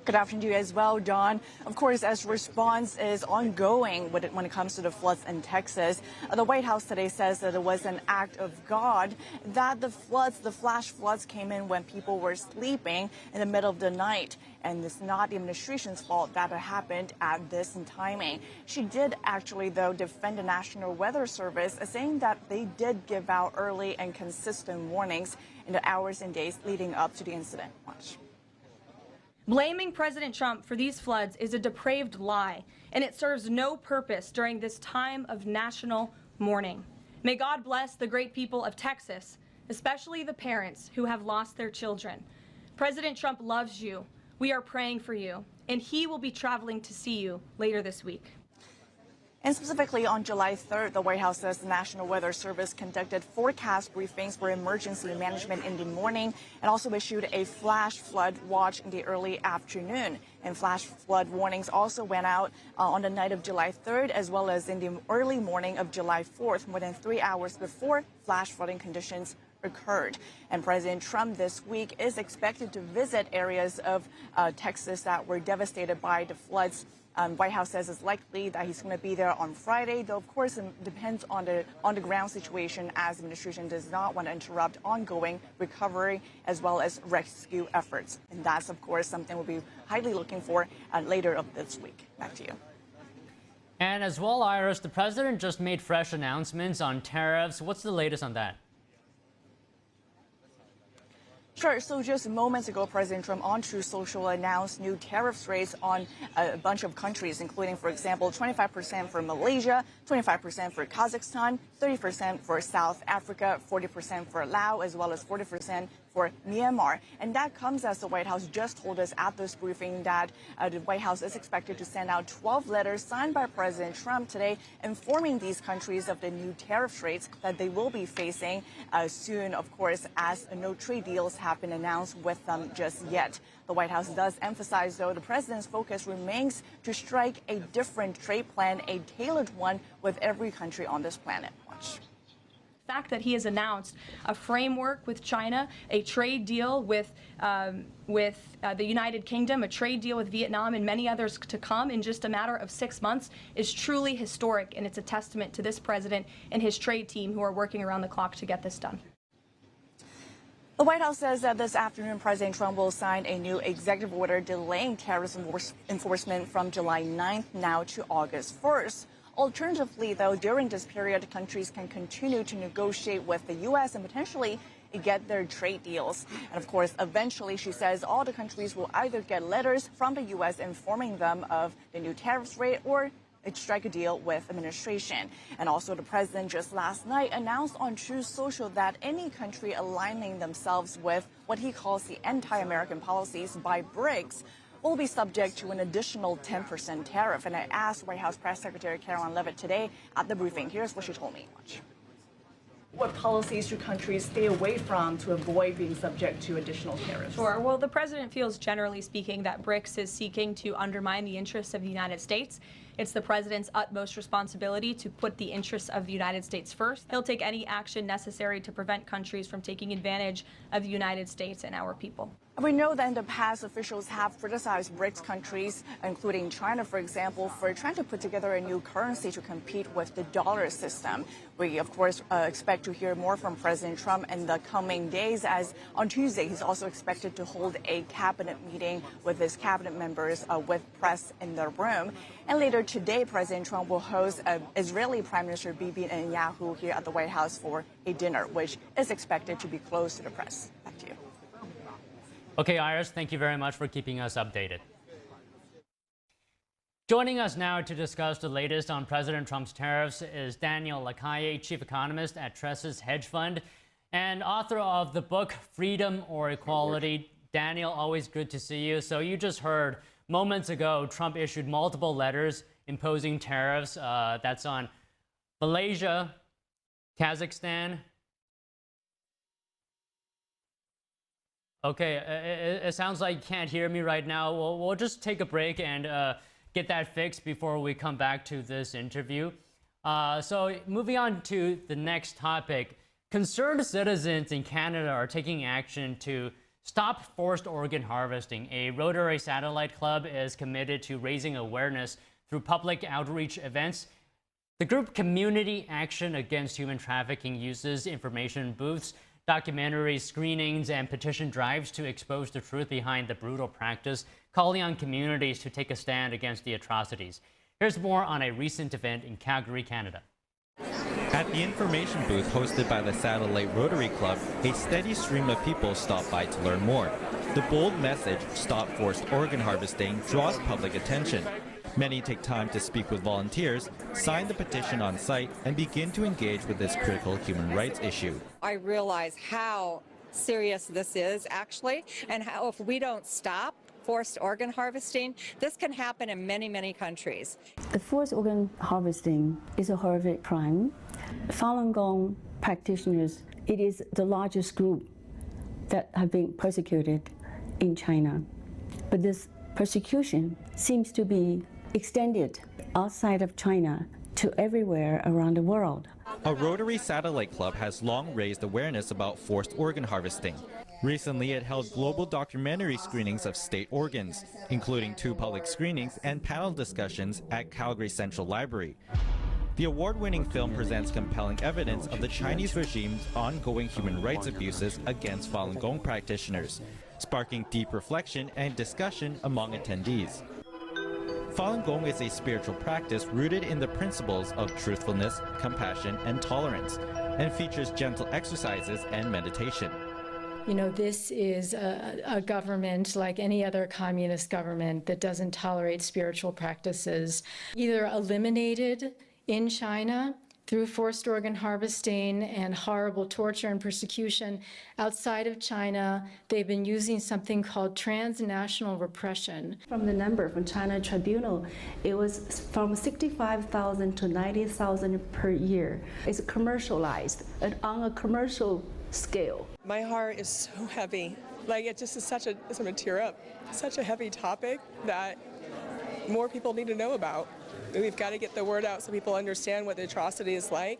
Good afternoon to you as well, Don. Of course, as response is ongoing when it comes to the floods in Texas, the White House today says that it was an act of God that the flash floods came in when people were sleeping in the middle of the night. And it's not the administration's fault that it happened at this timing. She did actually, though, defend the National Weather Service, saying that they did give out early and consistent warnings in the hours and days leading up to the incident. Watch. Blaming President Trump for these floods is a depraved lie, and it serves no purpose during this time of national mourning. May God bless the great people of Texas, especially the parents who have lost their children. President Trump loves you. We are praying for you, and he will be traveling to see you later this week. And specifically on July 3rd, the White House says the National Weather Service conducted forecast briefings for emergency management in the morning and also issued a flash flood watch in the early afternoon. And flash flood warnings also went out on the night of July 3rd as well as in the early morning of July 4th, more than 3 hours before flash flooding conditions occurred. And President Trump this week is expected to visit areas of Texas that were devastated by the floods. White House says it's likely that he's going to be there on Friday, though of course it depends on the ground situation, as the administration does not want to interrupt ongoing recovery as well as rescue efforts. And that's of course something we'll be highly looking for later of this week. Back to you. And as well, Iris, the president just made fresh announcements on tariffs. What's the latest on that? Sure. So just moments ago, President Trump on Truth Social announced new tariff rates on a bunch of countries, including, for example, 25% for Malaysia, 25% for Kazakhstan, 30% for South Africa, 40% for Laos, as well as 40% for Myanmar. And that comes as the White House just told us at this briefing that the White House is expected to send out 12 letters signed by President Trump today informing these countries of the new tariff rates that they will be facing soon, of course, as no trade deals have been announced with them just yet. The White House does emphasize, though, the president's focus remains to strike a different trade plan, a tailored one with every country on this planet. Watch. The fact that he has announced a framework with China, a trade deal with the United Kingdom, a trade deal with Vietnam, and many others to come in just a matter of 6 months is truly historic, and it's a testament to this president and his trade team who are working around the clock to get this done. The White House says that this afternoon, President Trump will sign a new executive order delaying tariff enforcement from July 9th now to August 1st. Alternatively, though, during this period, countries can continue to negotiate with the U.S. and potentially get their trade deals. And of course, eventually, she says all the countries will either get letters from the U.S. informing them of the new tariff rate or strike a deal with administration. And also, the president just last night announced on Truth Social that any country aligning themselves with what he calls the anti-American policies by BRICS will be subject to an additional 10% tariff. And I asked White House Press Secretary Caroline Leavitt today at the briefing. Here's what she told me. Watch. What policies should countries stay away from to avoid being subject to additional tariffs? Sure. Well, the president feels, generally speaking, that BRICS is seeking to undermine the interests of the United States. It's the president's utmost responsibility to put the interests of the United States first. He'll take any action necessary to prevent countries from taking advantage of the United States and our people. We know that in the past, officials have criticized BRICS countries, including China, for example, for trying to put together a new currency to compete with the dollar system. We, of course, expect to hear more from President Trump in the coming days, as on Tuesday, he's also expected to hold a cabinet meeting with his cabinet members with press in the room. And later today, President Trump will host Israeli Prime Minister Bibi Netanyahu here at the White House for a dinner, which is expected to be closed to the press. Back to you. Okay, Iris, thank you very much for keeping us updated. Joining us now to discuss the latest on President Trump's tariffs is Daniel Lacalle, chief economist at Tressis Hedge Fund and author of the book Freedom or Equality. Daniel, always good to see you. So you just heard moments ago, Trump issued multiple letters imposing tariffs. That's on Malaysia, Kazakhstan. Okay, it sounds like you can't hear me right now. We'll just take a break and get that fixed before we come back to this interview. So moving on to the next topic, concerned citizens in Canada are taking action to stop forced organ harvesting. A Rotary Satellite Club is committed to raising awareness through public outreach events. The group Community Action Against Human Trafficking uses information booths, documentary screenings, and petition drives to expose the truth behind the brutal practice, calling on communities to take a stand against the atrocities. Here's more on a recent event in Calgary, Canada. At the information booth hosted by the Satellite Rotary Club, a steady stream of people stop by to learn more. The bold message, "Stop Forced Organ Harvesting," draws public attention. Many take time to speak with volunteers, sign the petition on site, and begin to engage with this critical human rights issue. I realize how serious this is actually, and how if we don't stop forced organ harvesting, this can happen in many, many countries. The forced organ harvesting is a horrific crime. Falun Gong practitioners, it is the largest group that have been persecuted in China. But this persecution seems to be extended outside of China to everywhere around the world. A Rotary Satellite Club has long raised awareness about forced organ harvesting. Recently, it held global documentary screenings of state organs, including 2 public screenings and panel discussions at Calgary Central Library. The award-winning film presents compelling evidence of the Chinese regime's ongoing human rights abuses against Falun Gong practitioners, sparking deep reflection and discussion among attendees. Falun Gong is a spiritual practice rooted in the principles of truthfulness, compassion, and tolerance, and features gentle exercises and meditation. You know, this is a government like any other communist government that doesn't tolerate spiritual practices, either eliminated in China through forced organ harvesting and horrible torture and persecution. Outside of China, they've been using something called transnational repression. From the number from China Tribunal, it was from 65,000 to 90,000 per year. It's commercialized on a commercial scale. My heart is so heavy. Like, it just is it's gonna tear up. It's such a heavy topic that more people need to know about. We've got to get the word out so people understand what the atrocity is like.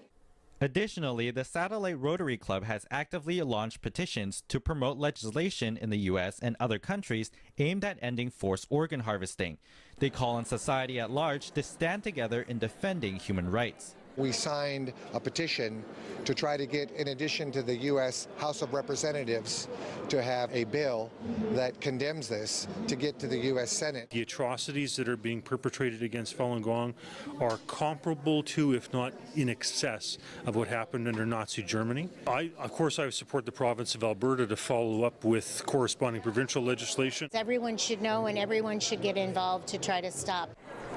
Additionally, the Satellite Rotary Club has actively launched petitions to promote legislation in the U.S. and other countries aimed at ending forced organ harvesting. They call on society at large to stand together in defending human rights. We signed a petition to try to get, in addition to the U.S. House of Representatives, to have a bill that condemns this to get to the U.S. Senate. The atrocities that are being perpetrated against Falun Gong are comparable to, if not in excess, of what happened under Nazi Germany. Of course, I support the province of Alberta to follow up with corresponding provincial legislation. Everyone should know and everyone should get involved to try to stop.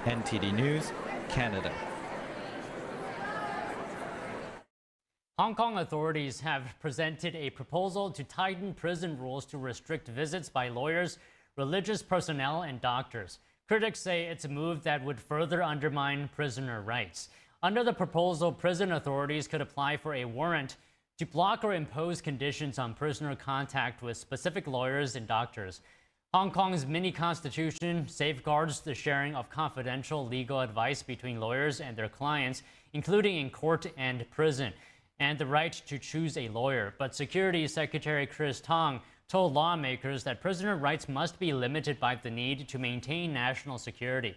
NTD News, Canada. Hong Kong authorities have presented a proposal to tighten prison rules to restrict visits by lawyers, religious personnel, and doctors. Critics say it's a move that would further undermine prisoner rights. Under the proposal, prison authorities could apply for a warrant to block or impose conditions on prisoner contact with specific lawyers and doctors. Hong Kong's mini-constitution safeguards the sharing of confidential legal advice between lawyers and their clients, including in court and prison, and the right to choose a lawyer. But Security Secretary Chris Tong told lawmakers that prisoner rights must be limited by the need to maintain national security.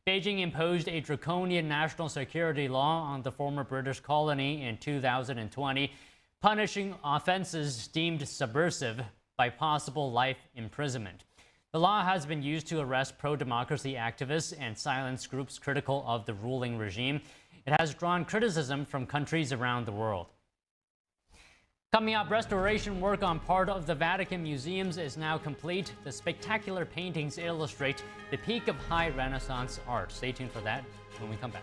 Beijing imposed a draconian national security law on the former British colony in 2020, punishing offenses deemed subversive by possible life imprisonment. The law has been used to arrest pro-democracy activists and silence groups critical of the ruling regime. It has drawn criticism from countries around the world. Coming up, restoration work on part of the Vatican museums is now complete. The spectacular paintings illustrate the peak of high Renaissance art. Stay tuned for that when we come back.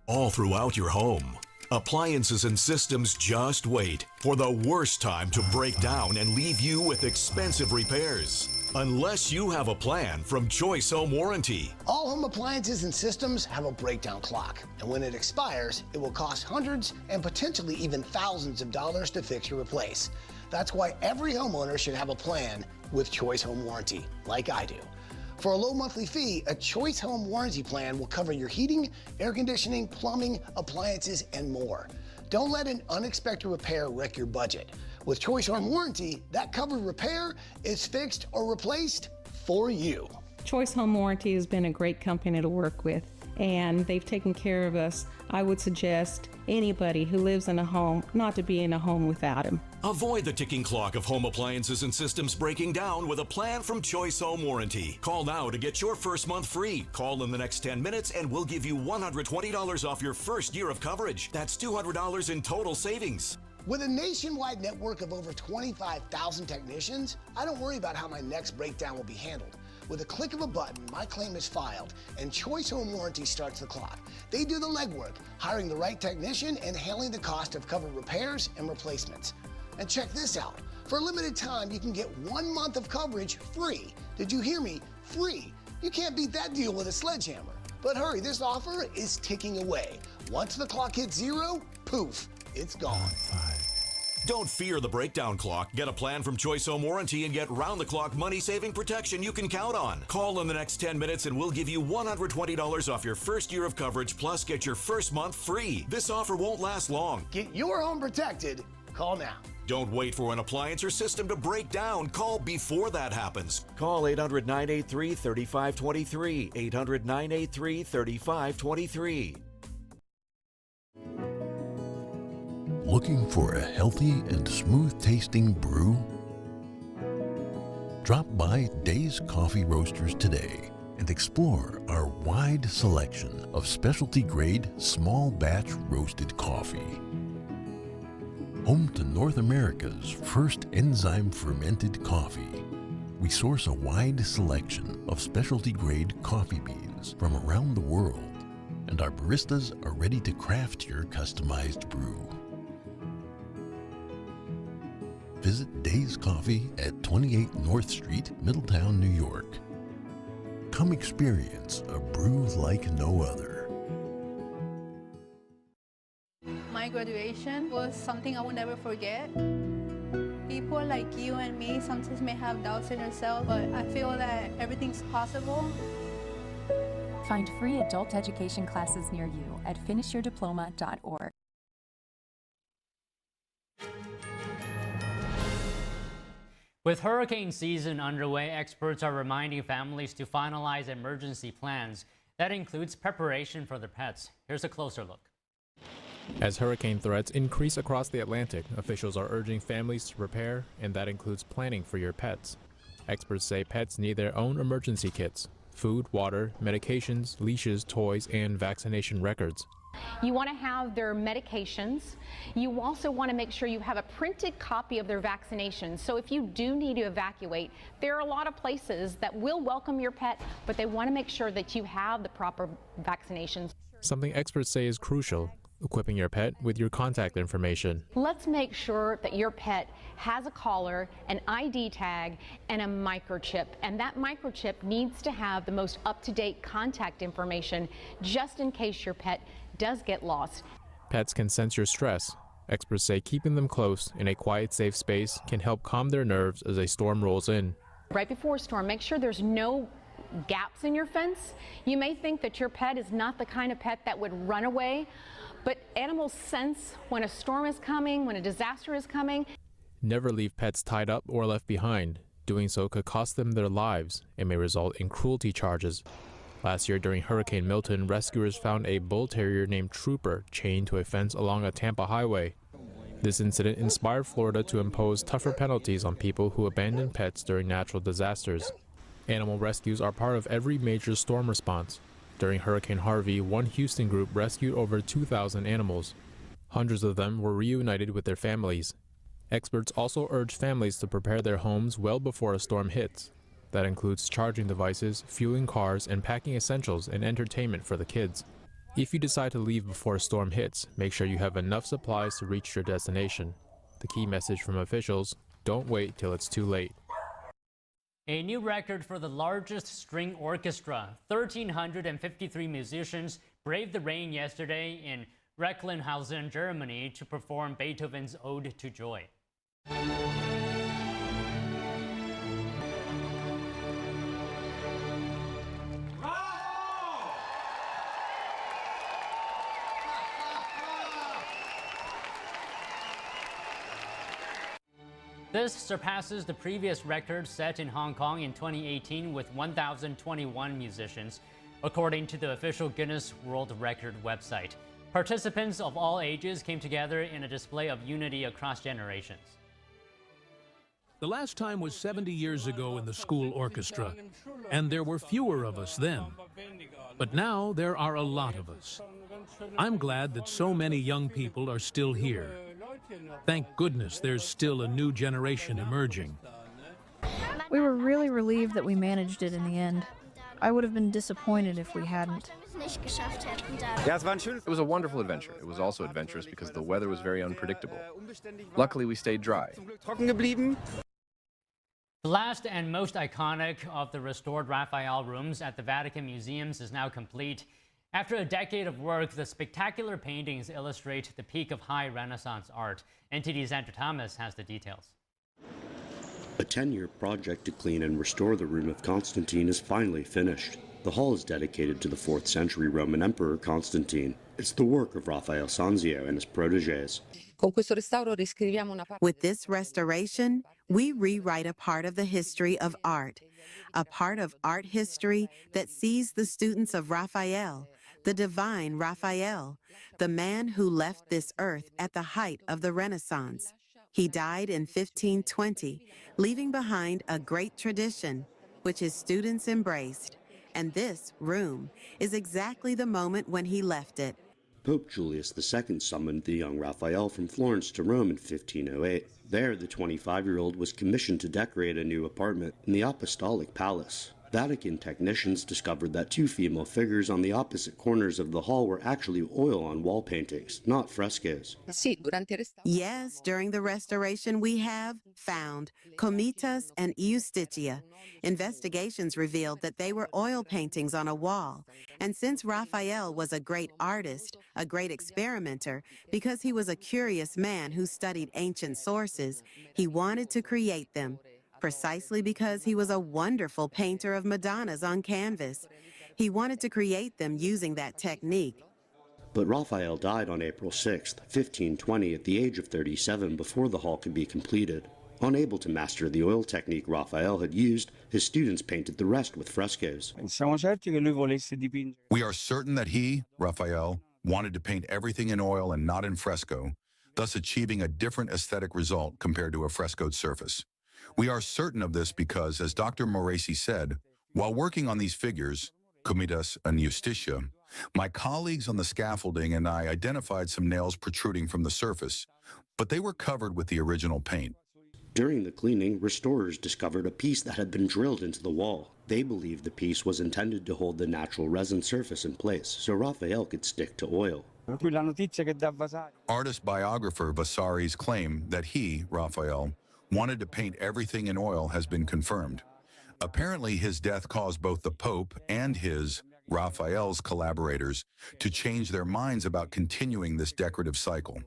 All throughout your home, appliances and systems just wait for the worst time to break down and leave you with expensive repairs. Unless you have a plan from Choice Home Warranty. All home appliances and systems have a breakdown clock, and when it expires, it will cost hundreds and potentially even thousands of dollars to fix or replace. That's why every homeowner should have a plan with Choice Home Warranty, like I do. For a low monthly fee, a Choice Home Warranty plan will cover your heating, air conditioning, plumbing, appliances, and more. Don't let an unexpected repair wreck your budget. With Choice Home Warranty, that covered repair is fixed or replaced for you. Choice Home Warranty has been a great company to work with, and they've taken care of us. I would suggest anybody who lives in a home not to be in a home without them. Avoid the ticking clock of home appliances and systems breaking down with a plan from Choice Home Warranty. Call now to get your first month free. Call in the next 10 minutes and we'll give you $120 off your first year of coverage. That's $200 in total savings. With a nationwide network of over 25,000 technicians, I don't worry about how my next breakdown will be handled. With a click of a button, my claim is filed, and Choice Home Warranty starts the clock. They do the legwork, hiring the right technician and handling the cost of covered repairs and replacements. And check this out. For a limited time, you can get 1 month of coverage free. Did you hear me? Free. You can't beat that deal with a sledgehammer. But hurry, this offer is ticking away. Once the clock hits zero, poof, it's gone. Don't fear the breakdown clock. Get a plan from Choice Home Warranty and get round-the-clock money-saving protection you can count on. Call in the next 10 minutes and we'll give you $120 off your first year of coverage, plus get your first month free. This offer won't last long. Get your home protected. Call now. Don't wait for an appliance or system to break down. Call before that happens. Call 800-983-3523. 800-983-3523. Looking for a healthy and smooth-tasting brew? Drop by Days Coffee Roasters today and explore our wide selection of specialty-grade, small-batch roasted coffee. Home to North America's first enzyme-fermented coffee, we source a wide selection of specialty-grade coffee beans from around the world, and our baristas are ready to craft your customized brew. Visit Days Coffee at 28 North Street, Middletown, New York. Come experience a brew like no other. My graduation was something I will never forget. People like you and me sometimes may have doubts in yourself, but I feel that everything's possible. Find free adult education classes near you at finishyourdiploma.org. With hurricane season underway, experts are reminding families to finalize emergency plans. That includes preparation for their pets. Here's a closer look. As hurricane threats increase across the Atlantic, officials are urging families to prepare, and that includes planning for your pets. Experts say pets need their own emergency kits: food, water, medications, leashes, toys, and vaccination records. You want to have their medications. You also want to make sure you have a printed copy of their vaccinations. So if you do need to evacuate, there are a lot of places that will welcome your pet, but they want to make sure that you have the proper vaccinations. Something experts say is crucial: equipping your pet with your contact information. Let's make sure that your pet has a collar, an ID tag, and a microchip. And that microchip needs to have the most up-to-date contact information just in case your pet does get lost. Pets can sense your stress. Experts say keeping them close in a quiet, safe space can help calm their nerves as a storm rolls in. Right before a storm, make sure there's no gaps in your fence. You may think that your pet is not the kind of pet that would run away, but animals sense when a storm is coming, when a disaster is coming. Never leave pets tied up or left behind. Doing so could cost them their lives and may result in cruelty charges. Last year during Hurricane Milton, rescuers found a bull terrier named Trooper chained to a fence along a Tampa highway. This incident inspired Florida to impose tougher penalties on people who abandon pets during natural disasters. Animal rescues are part of every major storm response. During Hurricane Harvey, one Houston group rescued over 2,000 animals. Hundreds of them were reunited with their families. Experts also urge families to prepare their homes well before a storm hits. That includes charging devices, fueling cars, and packing essentials and entertainment for the kids. If you decide to leave before a storm hits, make sure you have enough supplies to reach your destination. The key message from officials: don't wait till it's too late. A new record for the largest string orchestra. 1,353 musicians braved the rain yesterday in Recklinghausen, Germany, to perform Beethoven's Ode to Joy. This surpasses the previous record set in Hong Kong in 2018 with 1,021 musicians, according to the official Guinness World Record website. Participants of all ages came together in a display of unity across generations. The last time was 70 years ago in the school orchestra, and there were fewer of us then. But now there are a lot of us. I'm glad that so many young people are still here. Thank goodness there's still a new generation emerging. We were really relieved that we managed it in the end. I would have been disappointed if we hadn't. It was a wonderful adventure. It was also adventurous because the weather was very unpredictable. Luckily, we stayed dry. The last and most iconic of the restored Raphael rooms at the Vatican Museums is now complete. After a decade of work, the spectacular paintings illustrate the peak of high Renaissance art. NTD's Andrew Thomas has the details. A 10-year project to clean and restore the Room of Constantine is finally finished. The hall is dedicated to the 4th century Roman Emperor Constantine. It's the work of Raphael Sanzio and his protégés. With this restoration, we rewrite a part of the history of art, a part of art history that sees the students of Raphael, the divine Raphael, the man who left this earth at the height of the Renaissance. He died in 1520, leaving behind a great tradition, which his students embraced. And this room is exactly the moment when he left it. Pope Julius II summoned the young Raphael from Florence to Rome in 1508. There, the 25-year-old was commissioned to decorate a new apartment in the Apostolic Palace. Vatican technicians discovered that 2 female figures on the opposite corners of the hall were actually oil on wall paintings, not frescoes. Yes, during the restoration we have found Comitas and Iustitia. Investigations revealed that they were oil paintings on a wall. And since Raphael was a great artist, a great experimenter, because he was a curious man who studied ancient sources, he wanted to create them. Precisely because he was a wonderful painter of Madonnas on canvas. He wanted to create them using that technique. But Raphael died on April 6, 1520, at the age of 37 before the hall could be completed. Unable to master the oil technique Raphael had used, his students painted the rest with frescoes. We are certain that he, Raphael, wanted to paint everything in oil and not in fresco, thus achieving a different aesthetic result compared to a frescoed surface. We are certain of this because, as Dr. Moresi said, while working on these figures, Comitas and Iustitia, my colleagues on the scaffolding and I identified some nails protruding from the surface, but they were covered with the original paint. During the cleaning, restorers discovered a piece that had been drilled into the wall. They believed the piece was intended to hold the natural resin surface in place so Raphael could stick to oil. Artist biographer Vasari's claim that he, Raphael, wanted to paint everything in oil has been confirmed. Apparently, his death caused both the Pope and his, Raphael's, collaborators to change their minds about continuing this decorative cycle.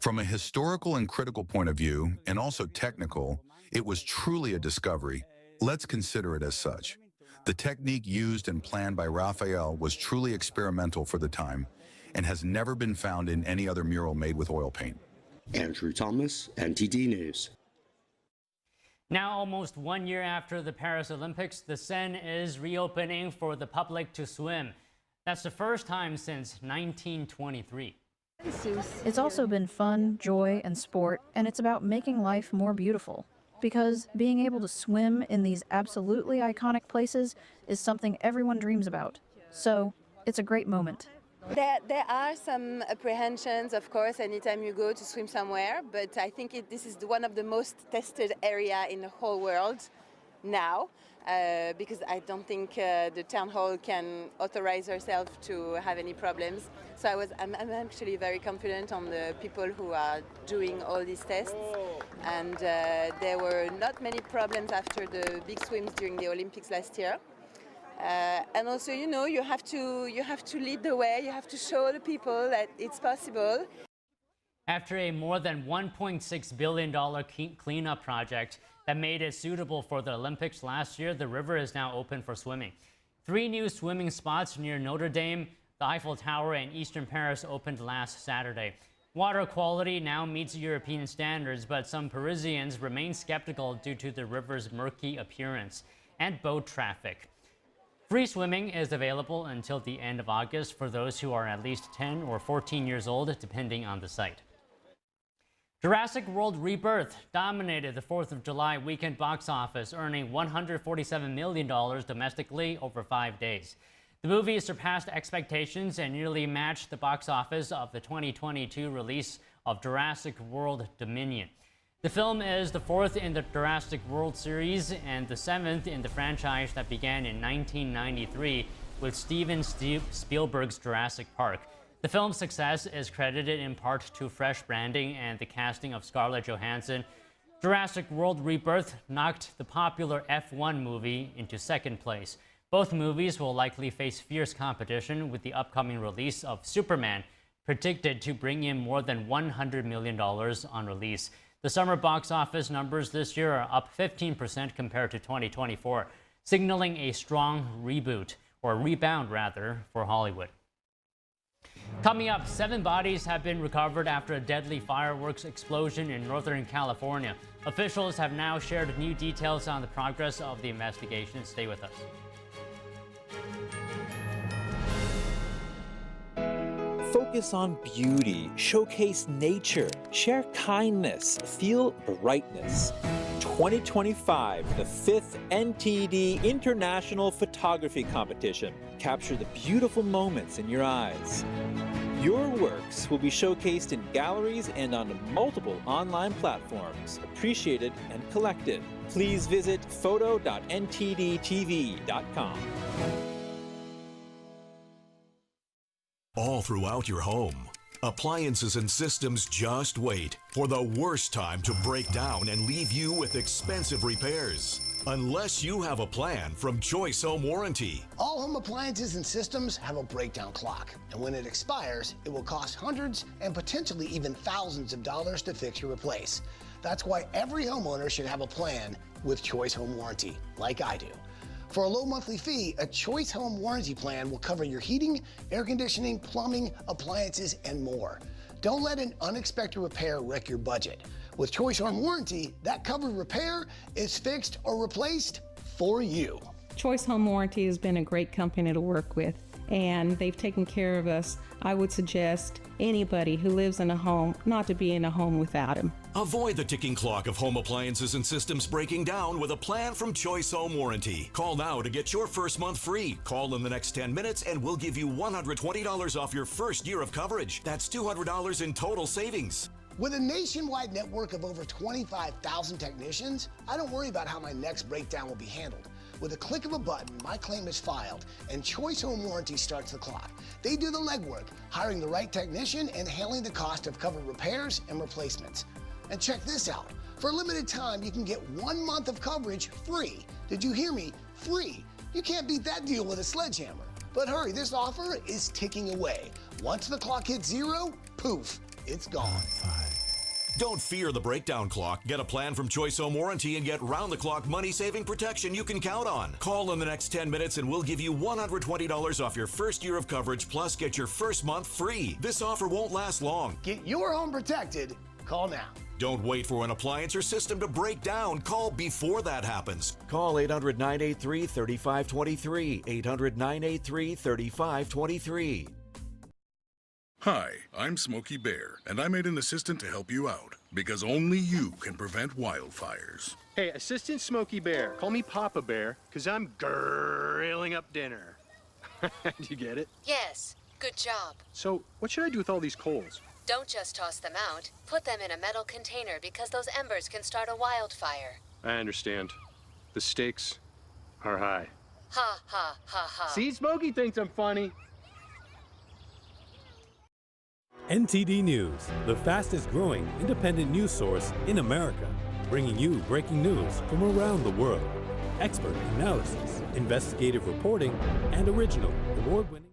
From a historical and critical point of view, and also technical, it was truly a discovery. Let's consider it as such. The technique used and planned by Raphael was truly experimental for the time and has never been found in any other mural made with oil paint. Andrew Thomas, NTD News. Now, almost 1 year after the Paris Olympics, the Seine is reopening for the public to swim. That's the first time since 1923. It's also been fun, joy, and sport, and it's about making life more beautiful. Because being able to swim in these absolutely iconic places is something everyone dreams about. So, It's a great moment. There are some apprehensions, of course, anytime you go to swim somewhere, but I think this is one of the most tested area in the whole world now, because I don't think the town hall can authorize herself to have any problems. So I'm actually very confident on the people who are doing all these tests, and there were not many problems after the big swims during the Olympics last year. And also, you know, you have to lead the way. You have to show the people that it's possible. After a more than $1.6 billion cleanup project that made it suitable for the Olympics last year, the river is now open for swimming. 3 new swimming spots near Notre Dame, the Eiffel Tower, and Eastern Paris opened last Saturday. Water quality now meets European standards, but some Parisians remain skeptical due to the river's murky appearance and boat traffic. Free swimming is available until the end of August for those who are at least 10 or 14 years old, depending on the site. Jurassic World Rebirth dominated the 4th of July weekend box office, earning $147 million domestically over 5 days. The movie surpassed expectations and nearly matched the box office of the 2022 release of Jurassic World Dominion. The film is the 4th in the Jurassic World series and the 7th in the franchise that began in 1993 with Steven Spielberg's Jurassic Park. The film's success is credited in part to fresh branding and the casting of Scarlett Johansson. Jurassic World Rebirth knocked the popular F1 movie into second place. Both movies will likely face fierce competition with the upcoming release of Superman, predicted to bring in more than $100 million on release. The summer box office numbers this year are up 15% compared to 2024, signaling a strong rebound, rather, for Hollywood. Coming up, 7 bodies have been recovered after a deadly fireworks explosion in Northern California. Officials have now shared new details on the progress of the investigation. Stay with us. Focus on beauty, showcase nature, share kindness, feel brightness. 2025, the 5th NTD International Photography Competition. Capture the beautiful moments in your eyes. Your works will be showcased in galleries and on multiple online platforms, appreciated and collected. Please visit photo.ntdtv.com. All throughout your home, appliances and systems just wait for the worst time to break down and leave you with expensive repairs. Unless you have a plan from Choice Home Warranty. All home appliances and systems have a breakdown clock, and when it expires, it will cost hundreds and potentially even thousands of dollars to fix or replace. That's why every homeowner should have a plan with Choice Home Warranty, like I do. For a low monthly fee, a Choice Home Warranty plan will cover your heating, air conditioning, plumbing, appliances, and more. Don't let an unexpected repair wreck your budget. With Choice Home Warranty, that covered repair is fixed or replaced for you. Choice Home Warranty has been a great company to work with, and they've taken care of us. I would suggest anybody who lives in a home not to be in a home without them. Avoid the ticking clock of home appliances and systems breaking down with a plan from Choice Home Warranty. Call now to get your first month free. Call in the next 10 minutes and we'll give you $120 off your first year of coverage. That's $200 in total savings. With a nationwide network of over 25,000 technicians, I don't worry about how my next breakdown will be handled. With a click of a button, my claim is filed, and Choice Home Warranty starts the clock. They do the legwork, hiring the right technician and handling the cost of covered repairs and replacements. And check this out. For a limited time, you can get 1 month of coverage free. Did you hear me? Free. You can't beat that deal with a sledgehammer. But hurry, this offer is ticking away. Once the clock hits 0, poof, it's gone. Don't fear the breakdown clock. Get a plan from Choice Home Warranty and get round-the-clock money-saving protection you can count on. Call in the next 10 minutes and we'll give you $120 off your first year of coverage, plus get your first month free. This offer won't last long. Get your home protected. Call now. Don't wait for an appliance or system to break down. Call before that happens. Call 800-983-3523. 800-983-3523. Hi, I'm Smokey Bear, and I made an assistant to help you out, because only you can prevent wildfires. Hey, Assistant Smokey Bear, call me Papa Bear, because I'm grilling up dinner. Do you get it? Yes. Good job. So, what should I do with all these coals? Don't just toss them out. Put them in a metal container because those embers can start a wildfire. I understand. The stakes are high. Ha ha ha ha. See, Smokey thinks I'm funny. NTD News, the fastest growing independent news source in America, bringing you breaking news from around the world. Expert analysis, investigative reporting, and original award-winning